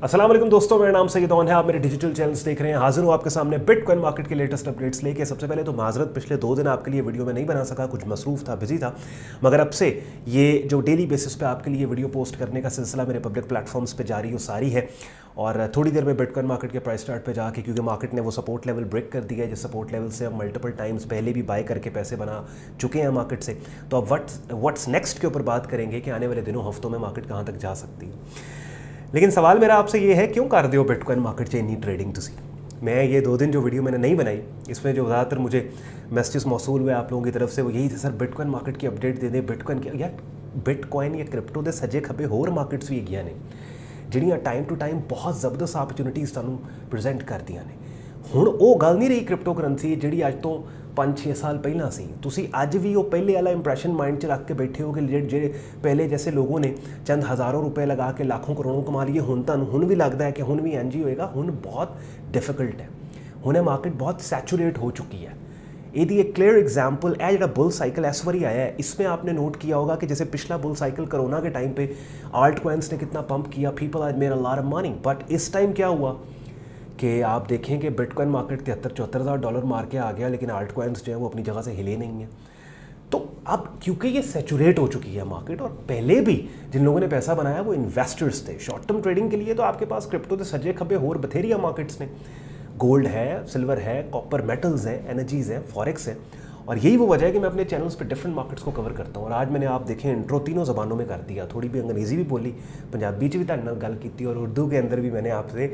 अस्सलाम वालेकुम दोस्तों, मेरा नाम सैयद है। आप मेरे डिजिटल चैनल्स देख रहे हैं। हाजिर हूँ आपके सामने बिटकॉइन मार्केट के लेटेस्ट अपडेट्स लेके। सबसे पहले तो माजरत, पिछले 2 दिन आपके लिए वीडियो में नहीं बना सका, कुछ मसरूफ़ था, बिजी था। मगर अब से ये जो डेली बेसिस पे आपके लिए वीडियो पोस्ट करने का सिलसिला मेरे पब्लिक प्लेटफॉर्म्स पे जारी सारी है। और थोड़ी देर में बिटकॉइन मार्केट के प्राइस चार्ट पे जाके, क्योंकि मार्केट ने वो सपोर्ट लेवल ब्रेक कर दिया है जिस सपोर्ट लेवल से हम मल्टीपल टाइम्स पहले भी बाय करके पैसे बना चुके हैं मार्केट से। तो अब व्हाट्स नेक्स्ट के ऊपर बात करेंगे कि आने वाले दिनों, हफ्तों में मार्केट कहाँ तक जा सकती है। लेकिन सवाल मेरा आपसे ये है, क्यों कर दो बिटकॉइन मार्केट च इन्नी ट्रेडिंग तुसी? मैं ये 2 दिन जो वीडियो मैंने नहीं बनाई, इसमें जो ज़्यादातर मुझे मैसेजेस मौसूल हुए आप लोगों की तरफ से वो यही थे, सर बिटकॉइन मार्केट की अपडेट दे दें। बिटकॉइन की यार, बिटकॉइन या क्रिप्टो दे सजे खबे होर मार्केट्स भी हैगियां ने ਜਿਹੜੀਆਂ टाइम टू टाइम बहुत ਜ਼ਬਰਦਸਤ अपॉर्चुनिटीज़ ਤੁਹਾਨੂੰ ਪ੍ਰੈਜ਼ੈਂਟ ਕਰਦੀਆਂ ਨੇ। ਹੁਣ ਉਹ ਗੱਲ नहीं रही क्रिप्टो ਕਰੰਸੀ ਜਿਹੜੀ ਅੱਜ ਤੋਂ 5-6 साल पहला सी। तुसी अज भी वो पहले वाला इंप्रैशन माइंड च रख के बैठे हो कि जे पहले जैसे लोगों ने चंद हज़ारों रुपए लगा के लाखों करोड़ों कमा लिए, हुण भी लगता है कि हुण भी इंज ही होएगा। हुण बहुत डिफिकल्ट है, हुण मार्केट बहुत सैचुरेट हो चुकी है। यदि एक क्लियर एग्जाम्पल है जो बुल साइकिल इस बारी आया है, इसमें आपने नोट किया होगा कि जैसे पिछला बुल साइकिल कोरोना के टाइम पे आल्ट कॉइन्स ने कितना पंप किया, people had made a lot of money. But इस टाइम क्या हुआ कि आप देखें कि बिटकॉइन मार्केट 73-74 हज़ार डॉलर मार के आ गया, लेकिन आल्ट कॉइन्स जो है वो अपनी जगह से हिले नहीं है। तो अब क्योंकि ये सैचुरेट हो चुकी है मार्केट, और पहले भी जिन लोगों ने पैसा बनाया वो इन्वेस्टर्स थे शॉर्ट टर्म ट्रेडिंग के लिए, तो आपके पास क्रिप्टो के सजे खबे होर बथेरिया मार्केट्स ने। गोल्ड है, सिल्वर है, कॉपर मेटल्स हैं, एनर्जीज़ हैं, फॉरेक्स है। और यही वो वजह है कि मैं अपने चैनल्स पे डिफरेंट मार्केट्स को कवर करता हूँ। और आज मैंने आप देखें इंट्रो तीनों ज़बानों में कर दिया, थोड़ी भी अंग्रेज़ी भी बोली, पंजाबी च भी तुहाडे नाल गल की और उर्दू के अंदर भी मैंने आपसे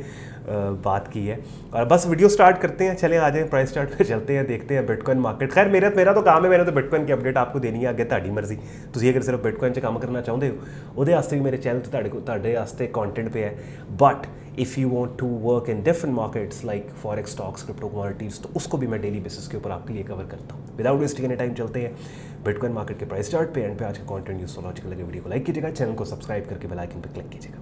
बात की है। और बस वीडियो स्टार्ट करते हैं, चले आ जाएँ प्राइस चार्ट पे चलते हैं, देखते हैं बिटकॉइन मार्केट। खैर मेरा तो काम है, मैंने तो बिटकॉइन की अपडेट आपको देनी है, अगे तुहाडी मर्जी। तुसीं अगर सिर्फ बिटकॉइन च काम करना चाहते हो, उहदे वास्ते भी मेरे चैनल ते तुहाडे वास्ते कंटेंट पे है। But if you want to work in different markets like forex, stocks, crypto commodities, तो उसको भी मैं डेली बेसिस के ऊपर आपके लिए कवर करता हूँ। विदाउट वेस्टिंग एनी टाइम चलते हैं बिटकॉइन मार्केट के प्राइस चार्ट पे। एंड पे आज का कंटेंट यूज़फुल लॉजिकल लगे, वीडियो को लाइक कीजिएगा, चैनल को सब्सक्राइब करके बेल आइकन पर क्लिक कीजिएगा।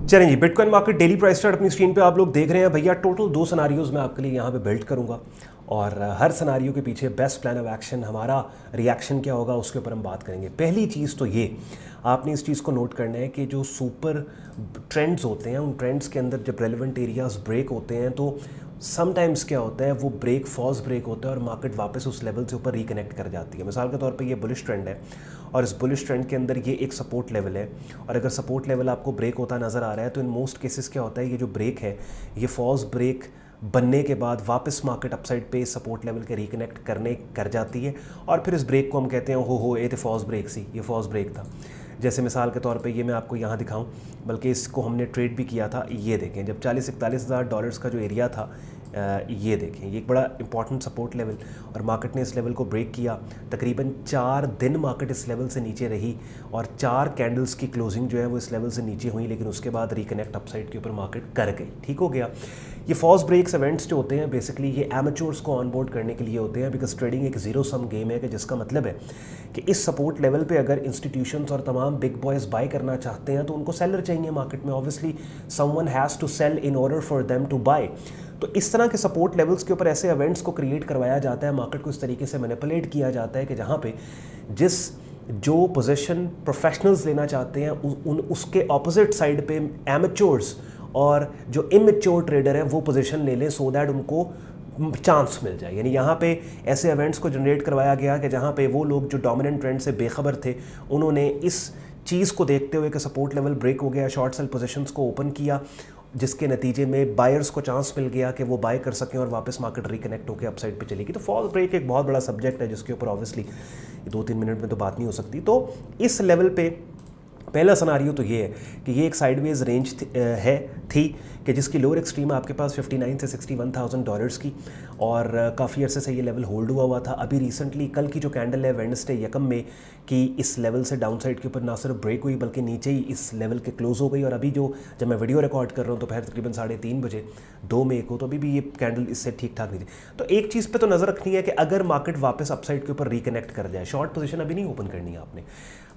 चलें जी, bitcoin market daily price chart अपनी स्क्रीन पे आप लोग देख रहे हैं। भैया टोटल 2 सिनारियोज़ मैं आपके लिए यहाँ पे बिल्ड करूँगा, और हर सिनारियो के पीछे बेस्ट प्लान ऑफ एक्शन, हमारा रिएक्शन क्या होगा, उसके ऊपर हम बात करेंगे। पहली चीज़ तो ये, आपने इस चीज़ को नोट करना है कि जो सुपर ट्रेंड्स होते हैं, उन ट्रेंड्स के अंदर जब रेलिवेंट एरियाज़ ब्रेक होते हैं तो समटाइम्स क्या होता है, वो ब्रेक फॉल्स ब्रेक होता है और मार्केट वापस उस लेवल से ऊपर रिकनेक्ट कर जाती है। मिसाल के तौर पे ये बुलिश ट्रेंड है, और इस बुलिश ट्रेंड के अंदर ये एक सपोर्ट लेवल है, और अगर सपोर्ट लेवल आपको ब्रेक होता नज़र आ रहा है तो इन मोस्ट केसेस क्या होता है, ये जो ब्रेक है ये फॉल्स ब्रेक बनने के बाद वापस मार्केट अपसाइड पे सपोर्ट लेवल के रिकनेक्ट कर जाती है। और फिर इस ब्रेक को हम कहते हैं हो ये तो फॉल्स ब्रेक सी, ये फॉल्स ब्रेक था। जैसे मिसाल के तौर पे ये मैं आपको यहाँ दिखाऊं, बल्कि इसको हमने ट्रेड भी किया था। ये देखें, जब 40-41 हज़ार डॉलर्स का जो एरिया था, ये देखें, ये एक बड़ा इंपॉर्टेंट सपोर्ट लेवल, और मार्केट ने इस लेवल को ब्रेक किया। तकरीबन 4 दिन मार्केट इस लेवल से नीचे रही, और 4 कैंडल्स की क्लोजिंग जो है वो इस लेवल से नीचे हुई, लेकिन उसके बाद रिकनेक्ट अपसाइड के ऊपर मार्केट कर गई। ठीक हो गया। ये फॉल्स ब्रेक्स इवेंट्स जो होते हैं बेसिकली ये एमेच्योर्स को ऑनबोर्ड करने के लिए होते हैं, बिकॉज ट्रेडिंग एक ज़ीरो सम गेम है, कि जिसका मतलब है कि इस सपोर्ट लेवल पे अगर इंस्टीट्यूशंस और तमाम बिग बॉयज़ बाय करना चाहते हैं तो उनको सेलर चाहिए मार्केट में। Obviously someone has to sell in order for them to buy. तो इस तरह के सपोर्ट लेवल्स के ऊपर ऐसे इवेंट्स को क्रिएट करवाया जाता है, मार्केट को इस तरीके से मैनिपुलेट किया जाता है कि जहाँ पे जो पोजीशन प्रोफेशनल्स लेना चाहते हैं उसके ऑपोजिट साइड पे एमेच्योर्स और जो इमेच्योर ट्रेडर हैं वो पोजीशन ले लें, सो दैट उनको चांस मिल जाए। यानी यहाँ पे ऐसे इवेंट्स को जनरेट करवाया गया कि जहाँ पे वो लोग जो डोमिनेंट ट्रेंड से बेखबर थे, उन्होंने इस चीज़ को देखते हुए कि सपोर्ट लेवल ब्रेक हो गया, शॉर्ट सेल पोजीशंस को ओपन किया, जिसके नतीजे में बायर्स को चांस मिल गया कि वो बाय कर सकें और वापस मार्केट रिकनेक्ट होकर अपसाइड पे चलेगी। तो फॉल्स ब्रेक एक बहुत बड़ा सब्जेक्ट है जिसके ऊपर ऑब्वियसली 2-3 मिनट में तो बात नहीं हो सकती। तो इस लेवल पे पहला सिनारियो तो ये है कि ये एक साइडवेज रेंज थी कि जिसकी लोअर एक्सट्रीम आपके पास 59 से 61,000 डॉलर्स की, और काफ़ी अरसे से ये लेवल होल्ड हुआ था। अभी रिसेंटली कल की जो कैंडल है वेडनेसडे 1 मई की, इस लेवल से डाउन साइड के ऊपर ना सिर्फ ब्रेक हुई बल्कि नीचे ही इस लेवल के क्लोज हो गई। और अभी जब मैं वीडियो रिकॉर्ड कर रहा हूँ दोपहर तकरीबन 3:30 बजे 2 मई को, तो अभी भी ये कैंडल इससे ठीक ठाक नहीं थी। तो एक चीज़ पर तो नज़र रखनी है कि अगर मार्केट वापस अपसाइड के ऊपर रिकनेक्ट कर जाए, शॉर्ट पोजीशन अभी नहीं ओपन करनी है आपने,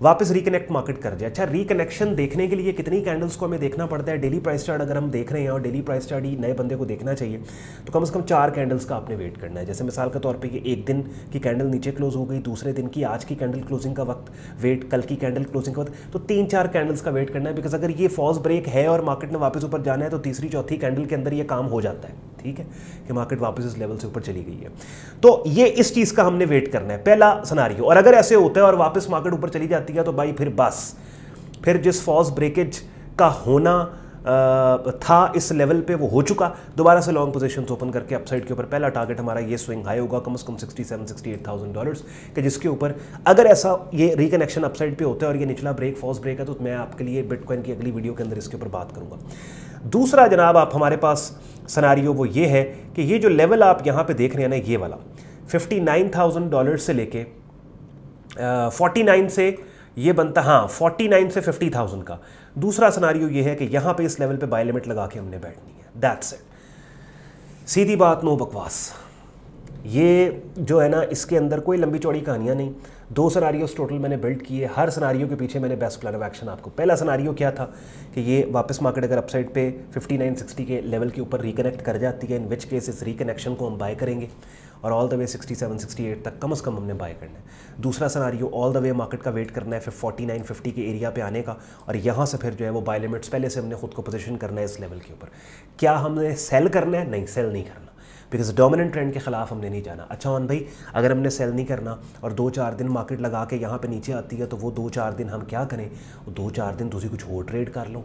वापस रिकनेक्ट मार्केट कर जाए। अच्छा, रिकनेक्शन देखने के लिए कितनी कैंडल्स को हमें देखना पड़ता है? डेली प्राइस चार्ट अगर हम देख रहे हैं रहे हैं और डेली प्राइस चार्ट ही नए बंदे को देखना चाहिए, तो कम से कम 4 कैंडल्स का आपने वेट करना है। जैसे मिसाल के तौर पे ये एक दिन की कैंडल नीचे क्लोज हो गई, दूसरे दिन की आज की कैंडल क्लोजिंग का वक्त वेट, कल की कैंडल क्लोजिंग का वक्त, तो 3-4 कैंडल्स का वेट करना है। बिकॉज अगर ये फॉल्स ब्रेक है और मार्केट ने वापस ऊपर जाना है तो तीसरी चौथी कैंडल के अंदर ये काम हो जाता है, ठीक है, कि मार्केट वापस इस लेवल से ऊपर चली गई है। तो ये इस चीज़ का हमने वेट करना है, पहला सिनेरियो। और अगर ऐसे होता है और वापस मार्केट ऊपर चली जाती है तो भाई फिर बस, फिर जिस फॉल्स ब्रेकेज का होना था इस लेवल पे वो हो चुका। दोबारा से लॉन्ग पोजीशंस ओपन करके अपसाइड के ऊपर पहला टारगेट हमारा ये स्विंग हाई होगा कम से कम $67,000-68,000 के, जिसके ऊपर अगर ऐसा ये रिकनेक्शन अपसाइड पे होता है और ये निचला ब्रेक फॉल्स ब्रेक है तो मैं आपके लिए बिटकॉइन की अगली वीडियो के अंदर इसके ऊपर बात करूंगा। दूसरा जनाब आप हमारे पास सिनेरियो वो ये है कि ये जो लेवल आप यहाँ पे देख रहे हैं ना, ये वाला $59,000 से लेके 49 से ये बनता, हाँ 49 से 50,000 का। दूसरा सिनेरियो ये है कि यहाँ पे इस लेवल पे बाय लिमिट लगा के हमने बैठनी है, दैट्स इट, सीधी बात, नो बकवास। ये जो है ना, इसके अंदर कोई लंबी चौड़ी कहानियाँ नहीं। 2 सिनेरियोस टोटल मैंने बिल्ड किए, हर सिनेरियो के पीछे मैंने बेस्ट प्लान ऑफ एक्शन आपको। पहला सिनेरियो क्या था कि ये वापस मार्केट अगर अपसाइड पे 59-60 के लेवल के ऊपर रिकनेक्ट कर जाती है, इन विच केस इस रिकनेक्शन को हम बाय करेंगे और ऑल द वे 67-68 तक कम से कम हमने बाय करना है। दूसरा scenario all the way market का वेट करना है फिर 49-50 के एरिया पे आने का, और यहाँ से फिर जो है वो बाय लिमिट्स पहले से हमने खुद को पोजीशन करना है इस लेवल के ऊपर। क्या हमने सेल करना है? नहीं, सेल नहीं करना, बिकॉज डोमिनेंट ट्रेंड के खिलाफ हमने नहीं जाना। अच्छा ऑन भाई, अगर हमने सेल नहीं करना और 2-4 दिन मार्केट लगा के यहाँ पे नीचे आती है तो वो 2-4 दिन हम क्या करें, वो 2-4 दिन तुसी कुछ और ट्रेड कर लो।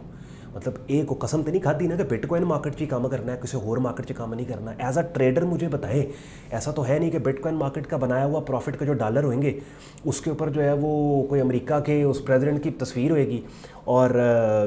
मतलब एक को कसम तो नहीं खाती ना कि बिटकॉइन मार्केट ची काम करना है, किसी और मार्केट ची काम नहीं करना। एज अ ट्रेडर मुझे बताएं, ऐसा तो है नहीं कि बिटकॉइन मार्केट का बनाया हुआ प्रॉफिट का जो डॉलर होंगे उसके ऊपर जो है वो कोई अमेरिका के उस प्रेसिडेंट की तस्वीर होएगी और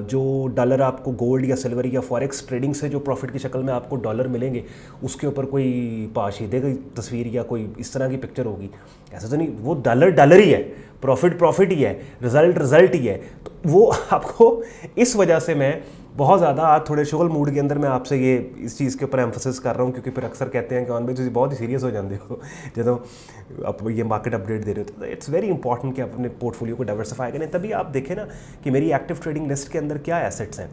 जो डॉलर आपको गोल्ड या सिल्वर या फॉरेक्स ट्रेडिंग से जो प्रॉफिट की शक्ल में आपको डॉलर मिलेंगे उसके ऊपर कोई पाशीदे की तस्वीर या कोई इस तरह की पिक्चर होगी। ऐसा तो नहीं, वो डॉलर ही है, प्रॉफिट ही है, रिजल्ट ही है। तो वो आपको इस वजह से मैं बहुत ज़्यादा आज थोड़े शुगल मूड के अंदर मैं आपसे ये इस चीज़ के ऊपर एम्फोसिस कर रहा हूँ, क्योंकि फिर अक्सर कहते हैं कि ऑन भाई तुम बहुत ही सीरियस हो जाते हो जब आप ये मार्केट अपडेट दे रहे हो। तो इट्स वेरी इंपॉर्टेंट कि आप अपने पोर्टफोलियो को डाइवर्सिफाई करें। तभी आप देखें ना कि मेरी एक्टिव ट्रेडिंग लिस्ट के अंदर क्या एसेट्स हैं।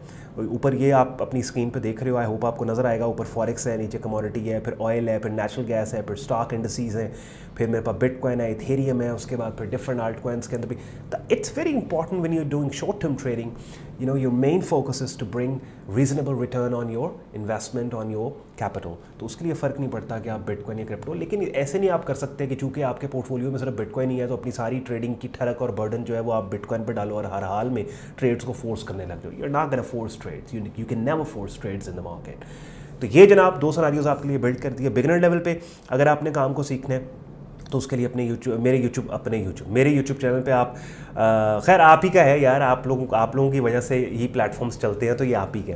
ऊपर ये आप अपनी स्क्रीन पे देख रहे हो, आई होप आपको नज़र आएगा। ऊपर फॉरेक्स है, नीचे कमोडिटी है, फिर ऑयल है, फिर नेचुरल गैस है, फिर स्टॉक इंडस्ट्रीज हैं, फिर मेरे पास बिटकॉइन है, इथेरियम है, उसके बाद फिर डिफरेंट आल्ट कॉइन्स के अंदर भी। It's very important when you are doing short term trading, you know, your main focus is to bring reasonable return on your investment, on your capital। तो उसके लिए फ़र्क नहीं पड़ता कि आप बिटकॉइन या क्रिप्टो, लेकिन ऐसे नहीं आप कर सकते कि चूंकि आपके पोर्टफोलियो में सिर्फ बिटकॉइन ही है तो अपनी सारी ट्रेडिंग की ठरक और बर्डन जो है वो आप बिटकॉइन पे डालो और हर हाल में ट्रेड्स को फोर्स करने लग जाओ। You are not gonna force trades, you can never force trades in the market. तो ये जनाब 2 सिनेरियोज आपके लिए बिल्ड कर दिए। बिगिनर लेवल पे अगर आपने काम को सीखना है तो उसके लिए अपने मेरे यूट्यूब चैनल पे आप खैर आप ही का है यार, आप लोगों की वजह से ही प्लेटफॉर्म्स चलते हैं, तो ये आप ही के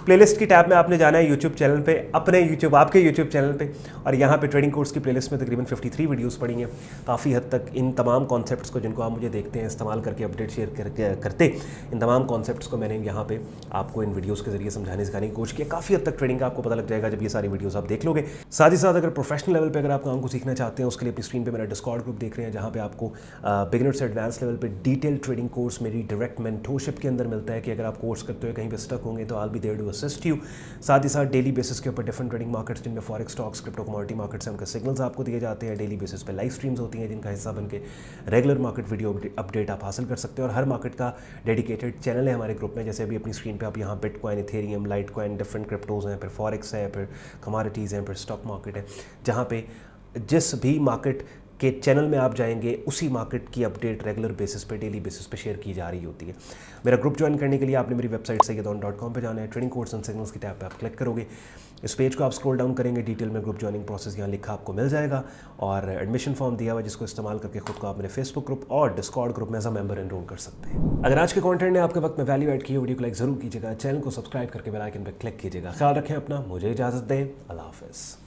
प्लेलिस्ट की टैब में आपने जाना है यूट्यूब चैनल पे, आपके यूट्यूब चैनल पे, और यहाँ पे ट्रेडिंग कोर्स की प्लेलिस्ट में तकरीबन 53 वीडियोस पड़ी हैं। काफ़ी हद तक इन तमाम कॉन्सेप्ट्स को जिनको आप मुझे देखते हैं इस्तेमाल करके अपडेट शेयर करते, इन तमाम कॉन्सेप्ट्स को मैंने यहाँ पे आपको इन वीडियोज़ के जरिए समझाने सिखाने की कोशिश की। काफ़ी हद तक ट्रेडिंग का आपको पता लग जाएगा जब ये सारी वीडियोज़ आप देख लोगे। साथ ही साथ अगर प्रोफेशनल लेवल पर अगर आप काम को सीखना चाहते हैं उसके लिए अपनी स्क्रीन पर मेरा डिस्कॉर्ड ग्रुप देख रहे हैं, जहाँ पे आपको बिगिनर से एडवांस लेवल पे डिटेल ट्रेडिंग कोर्स मेरी डायरेक्ट मेंटोरशिप के अंदर मिलता है कि अगर आप कोर्स करते हुए कहीं पे स्टक होंगे तो I will be there to assist you. साथ ही साथ डेली बेसिस के ऊपर डिफरेंट ट्रेडिंग मार्केट्स जिनमें forex, stocks, crypto, commodity markets हैं, उनके सिग्नल्स आपको दिए जाते हैं। डेली बेसिस पे लाइव स्ट्रीम्स होती हैं जिनका हिस्सा बनके रेगुलर मार्केट वीडियो अपडेट आप हासिल कर सकते हो। और हर मार्केट का डेडिकेटेड चैनल है हमारे ग्रुप में, जैसे अभी अपनी स्क्रीन पे आप यहाँ bitcoin, Ethereum, light coin, different cryptos हैं, फिर फॉरेक्स है, फिर कमोडिटीज़ हैं, फिर स्टॉक मार्केट है, जहाँ पे जिस भी मार्केट के चैनल में आप जाएंगे उसी मार्केट की अपडेट रेगुलर बेसिस पे, डेली बेसिस पे शेयर की जा रही होती है। मेरा ग्रुप ज्वाइन करने के लिए आपने मेरी वेबसाइट sayyedon.com पे जाना है। ट्रेडिंग कोर्स एंड सिग्नल्स की टैब पे आप क्लिक करोगे, इस पेज को आप स्क्रॉल डाउन करेंगे, डिटेल में ग्रुप ज्वाइनिंग प्रोसेस यहाँ लिखा आपको मिल जाएगा, और एडमिशन फॉर्म दिया हुआ जिसको इस्तेमाल करके खुद को आप मेरे फेसबुक ग्रुप और डिस्कॉर्ड ग्रुप में एज अ मेंबर एनरोल कर सकते हैं। अगर आज के कंटेंट ने आपके वक्त में वैल्यू ऐड की है, वीडियो को लाइक जरूर कीजिएगा, चैनल को सब्सक्राइब करके बेल आइकन पर क्लिक कीजिएगा। ख्याल रखें अपना, मुझे इजाज़त दें, अल्लाह हाफ़िज़।